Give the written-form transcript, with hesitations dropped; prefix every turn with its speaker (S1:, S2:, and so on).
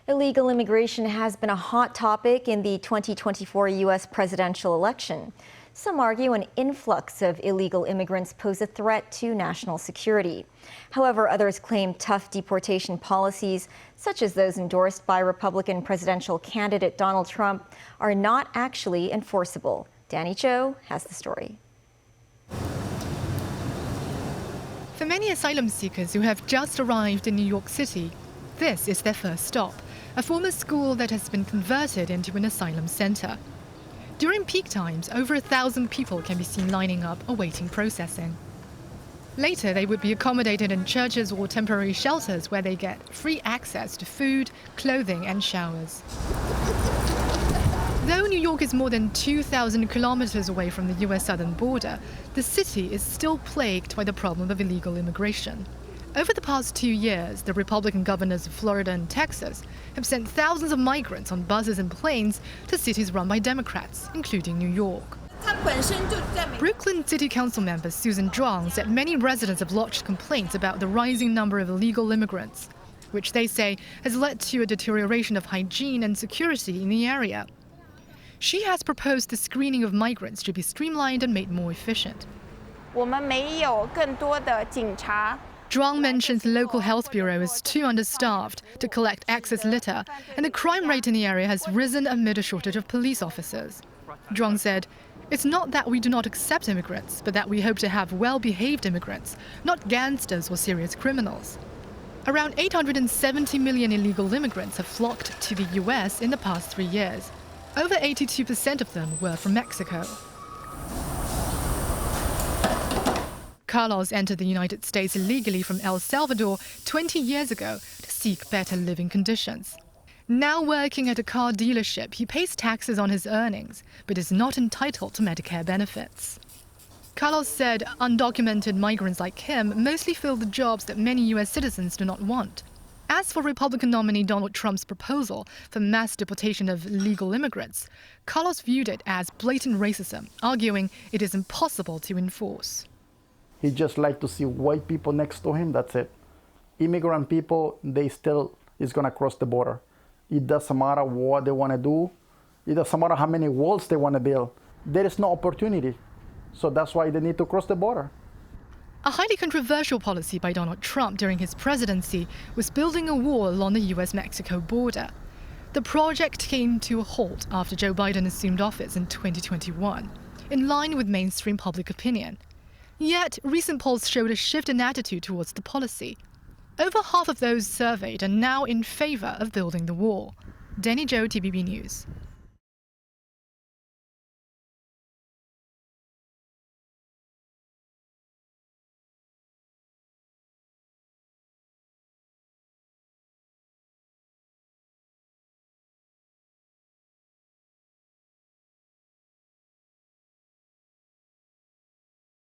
S1: Illegal immigration has been a hot topic in the 2024 U.S. presidential election. Some argue an influx of illegal immigrants pose a threat to national security. However, others claim tough deportation policies, such as those endorsed by Republican presidential candidate Donald Trump, are not actually enforceable. Danny Cho has the story.
S2: For many asylum seekers who have just arrived in New York City, this is their first stop, a former school that has been converted into an asylum center. During peak times, over 1,000 people can be seen lining up awaiting processing. Later, they would be accommodated in churches or temporary shelters where they get free access to food, clothing, and showers. Though New York is more than 2,000 kilometers away from the US southern border, the city is still plagued by the problem of illegal immigration. Over the past 2 years, the Republican governors of Florida and Texas have sent thousands of migrants on buses and planes to cities run by Democrats, including New York. Brooklyn City Council member Susan Zhuang said many residents have lodged complaints about the rising number of illegal immigrants, which they say has led to a deterioration of hygiene and security in the area. She has proposed the screening of migrants to be streamlined and made more efficient. Zhuang mentions the local health bureau is too understaffed to collect excess litter, and the crime rate in the area has risen amid a shortage of police officers. Zhuang said, "It's not that we do not accept immigrants, but that we hope to have well-behaved immigrants, not gangsters or serious criminals." Around 870 million illegal immigrants have flocked to the US in the past 3 years. Over 82% of them were from Mexico. Carlos entered the United States illegally from El Salvador 20 years ago to seek better living conditions. Now working at a car dealership, he pays taxes on his earnings, but is not entitled to Medicare benefits. Carlos said undocumented migrants like him mostly fill the jobs that many US citizens do not want. As for Republican nominee Donald Trump's proposal for mass deportation of illegal immigrants, Carlos viewed it as blatant racism, arguing it is impossible to enforce.
S3: He just like to see white people next to him, that's it. Immigrant people, they still is gonna cross the border. It doesn't matter what they wanna do. It doesn't matter how many walls they wanna build. There is no opportunity. So that's why they need to cross the border.
S2: A highly controversial policy by Donald Trump during his presidency was building a wall along the US-Mexico border. The project came to a halt after Joe Biden assumed office in 2021, in line with mainstream public opinion. Yet, recent polls showed a shift in attitude towards the policy. Over half of those surveyed are now in favor of building the wall. Danny Cho, TVB News.